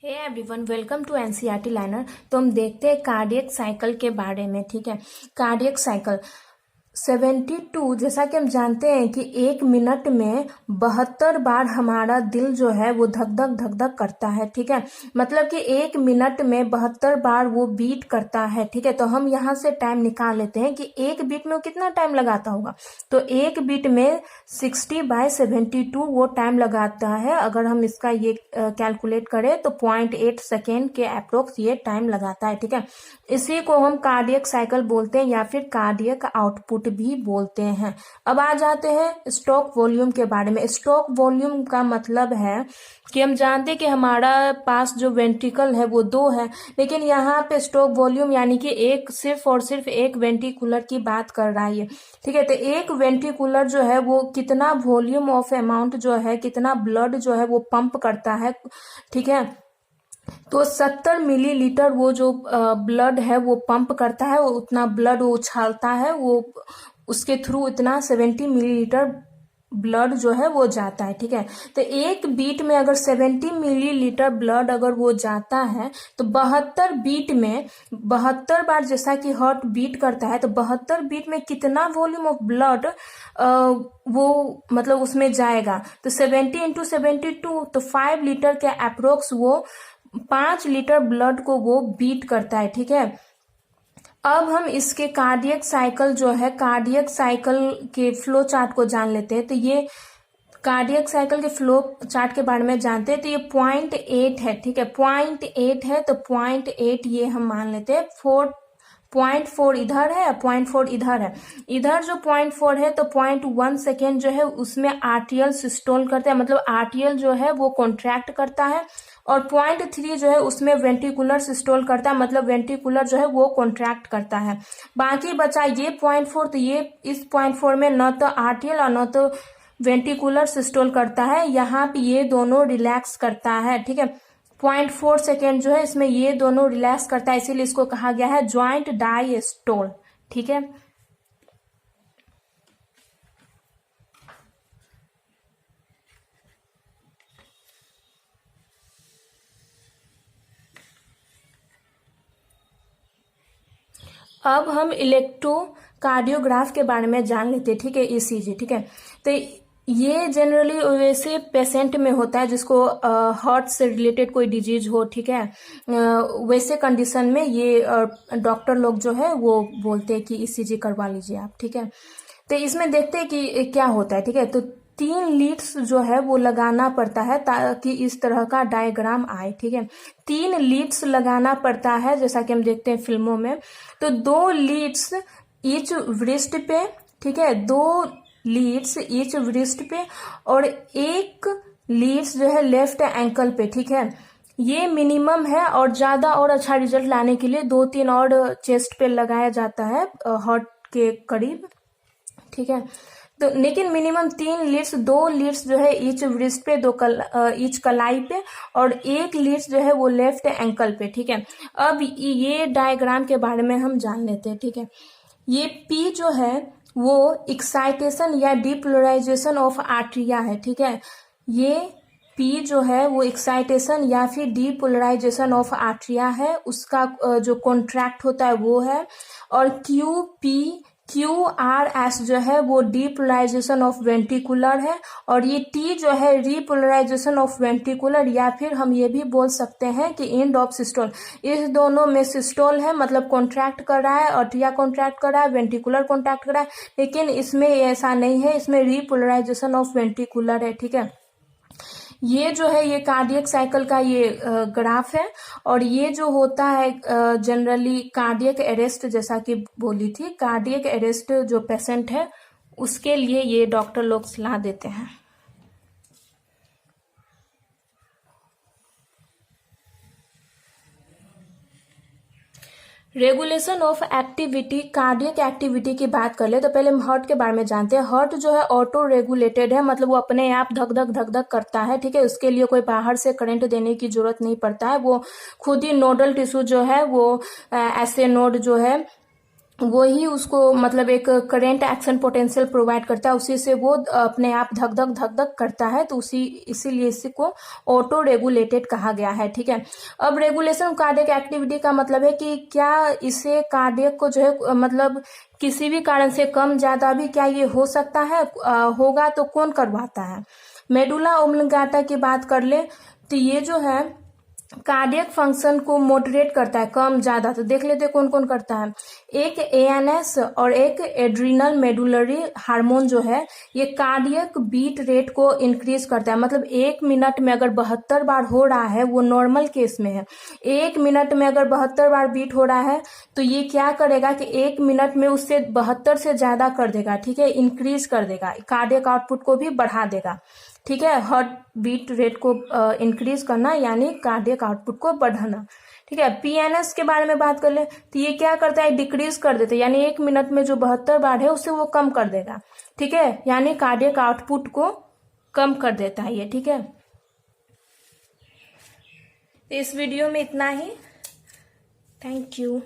Hey everyone, welcome to NCERT learner. तो हम देखते हैं कार्डियक साइकिल के बारे में। ठीक है, कार्डियक साइकिल 72, जैसा कि हम जानते हैं कि 1 मिनट में 72 बार हमारा दिल जो है वो धक धक धक धक करता है। ठीक है, मतलब कि 1 मिनट में 72 बार वो बीट करता है। ठीक है, तो हम यहाँ से टाइम निकाल लेते हैं कि एक बीट में वो कितना टाइम लगाता होगा। तो एक बीट में 60/72 वो टाइम लगाता है। अगर हम इसका ये कैलकुलेट करें तो 0.8 सेकेंड के अप्रोक्स ये टाइम लगाता है। ठीक है, इसी को हम कार्डियक साइकिल बोलते हैं या फिर कार्डियक आउटपुट भी बोलते हैं। अब आ जाते हैं स्ट्रोक वॉल्यूम के बारे में। स्ट्रोक वॉल्यूम का मतलब है कि हम जानते हैं कि हमारा पास जो वेंट्रिकल है वो 2 है, लेकिन यहाँ पे स्ट्रोक वॉल्यूम यानी कि एक सिर्फ और सिर्फ एक वेंट्रिकुलर की बात कर रहा है। ठीक है, तो एक वेंट्रिकुलर जो है वो कितना वॉल्यूम ऑफ अमाउंट जो है, कितना ब्लड जो है वो पंप करता है। ठीक है, तो 70 मिलीलीटर वो जो ब्लड है वो पंप करता है, वो उतना ब्लड वो उछालता है, वो उसके थ्रू इतना 70 मिलीलीटर ब्लड जो है वो जाता है। ठीक है, तो एक बीट में अगर 70 मिलीलीटर ब्लड अगर वो जाता है तो 72 बीट में 72 बार जैसा कि हार्ट बीट करता है, तो 72 बीट में कितना वॉल्यूम ऑफ ब्लड वो मतलब उसमें जाएगा। तो 70 इंटू 72 तो 5 लीटर के अप्रोक्स वो 5 लीटर ब्लड को वो बीट करता है। ठीक है, अब हम इसके कार्डियक साइकिल जो है, कार्डियक साइकिल के फ्लो चार्ट को जान लेते हैं। तो ये कार्डियक साइकिल के फ्लो चार्ट के बारे में जानते हैं। तो ये 0.8 है। ठीक है, 0.8 है, तो 0.8 ये हम मान लेते हैं। 0.4 इधर है, 0.4 इधर है। इधर जो 0.4 है तो 0.1 सेकेंड जो है उसमें आर्टियल सिस्टोल करता है, मतलब आर्टियल जो है वो कॉन्ट्रैक्ट करता है। और 0.3 जो है उसमें वेंट्रिकुलर सिस्टोल करता है, मतलब वेंट्रिकुलर जो है वो कॉन्ट्रैक्ट करता है। बाकी बचा ये 0.4, तो ये इस 0.4 में न तो आर्टियल और न तो वेंट्रिकुलर सिस्टोल करता है, यहाँ पे ये दोनों रिलैक्स करता है। ठीक है, 0.4 सेकेंड जो है इसमें ये दोनों रिलैक्स करता है, इसीलिए इसको कहा गया है ज्वाइंट डायस्टोल। ठीक है, अब हम इलेक्ट्रोकार्डियोग्राफ के बारे में जान लेते हैं। ठीक है, ईसीजी। ठीक है, तो ये जनरली वैसे पेशेंट में होता है जिसको हार्ट से रिलेटेड कोई डिजीज हो। ठीक है, वैसे कंडीशन में ये डॉक्टर लोग जो है वो बोलते हैं कि ईसीजी करवा लीजिए आप। ठीक है, तो इसमें देखते हैं कि क्या होता है। ठीक है, तो 3 लीड्स जो है वो लगाना पड़ता है ताकि इस तरह का डायग्राम आए। ठीक है, 3 लीड्स लगाना पड़ता है जैसा कि हम देखते हैं फिल्मों में। तो 2 लीड्स ईच व्रिस्ट पे। ठीक है, 2 लीड्स ईच व्रिस्ट पे और 1 लीड्स जो है लेफ्ट एंकल पे। ठीक है, ये मिनिमम है, और ज्यादा और अच्छा रिजल्ट लाने के लिए 2-3 और चेस्ट पे लगाया जाता है हार्ट के करीब। ठीक है, तो लेकिन मिनिमम 3 लीड्स, 2 लीड्स जो है ईच व्रिस्ट पे, ईच कलाई पे, और 1 लीड्स जो है वो लेफ्ट एंकल पे। ठीक है, अब ये डायग्राम के बारे में हम जान लेते हैं। ठीक है, ये पी जो है वो एक्साइटेशन या डीपोलराइजेशन ऑफ आर्ट्रिया है। ठीक है, ये पी जो है वो एक्साइटेशन या फिर डीपोलराइजेशन ऑफ आर्ट्रिया है, उसका जो कॉन्ट्रैक्ट होता है वो है। और QRS जो है वो डीपोलराइजेशन ऑफ वेंट्रिकुलर है, और ये T जो है रीपोलराइजेशन ऑफ वेंट्रिकुलर, या फिर हम ये भी बोल सकते हैं कि एंड ऑफ सिस्टोल। इस दोनों में सिस्टोल है, मतलब कॉन्ट्रैक्ट कर रहा है, आर्ट्रिया कॉन्ट्रैक्ट कर रहा है, वेंट्रिकुलर कॉन्ट्रैक्ट कर रहा है, लेकिन इसमें ऐसा नहीं है, इसमें रीपोलराइजेशन ऑफ वेंट्रिकुलर है। ठीक है, ये जो है ये कार्डियक साइकिल का ये ग्राफ है, और ये जो होता है जनरली कार्डियक अरेस्ट, जैसा कि बोली थी, कार्डियक अरेस्ट जो पेशेंट है उसके लिए ये डॉक्टर लोग सलाह देते हैं। Regulation of activity, cardiac activity की बात कर ले तो पहले हम हार्ट के बारे में जानते हैं। हार्ट जो है ऑटो रेगुलेटेड है, मतलब वो अपने आप धक धक धक धक करता है। ठीक है, उसके लिए कोई बाहर से करंट देने की जरूरत नहीं पड़ता है, वो खुद ही नोडल टिश्यू जो है वो ऐसे नोड जो है वो ही उसको मतलब एक करेंट एक्शन पोटेंशियल प्रोवाइड करता है, उसी से वो अपने आप धक धक करता है। तो इसीलिए इसी को ऑटो रेगुलेटेड कहा गया है, ठीक है। अब रेगुलेशन कार्डियक एक्टिविटी का मतलब है कि क्या इसे कार्डियक को जो है मतलब किसी भी कारण से कम ज्यादा भी क्या ये हो सकता है, होगा तो कौन करवाता है। मेडुला ओब्लिंगाटा की बात कर ले तो ये जो है कार्डियक फंक्शन को मॉडरेट करता है, कम ज्यादा। तो देख लेते कौन कौन करता है। एक एएनएस और एक एड्रिनल मेडुलरी हार्मोन जो है ये कार्डियक बीट रेट को इंक्रीज करता है। मतलब 1 मिनट में अगर 72 बार हो रहा है, वो नॉर्मल केस में है, 1 मिनट में अगर 72 बार बीट हो रहा है तो ये क्या करेगा कि 1 मिनट में उससे 72 से ज्यादा कर देगा, ठीक है, इंक्रीज कर देगा, कार्डियक आउटपुट को भी बढ़ा देगा, ठीक है। हार्ट बीट रेट को इंक्रीज करना यानी कार्डियक आउटपुट को बढ़ाना, ठीक है। पीएनएस के बारे में बात कर ले तो ये क्या करता है, डिक्रीज कर देता है, यानी 1 मिनट में जो 72 बार है उससे वो कम कर देगा, ठीक है, यानी कार्डियक आउटपुट को कम कर देता है ये, ठीक है। इस वीडियो में इतना ही। Thank you.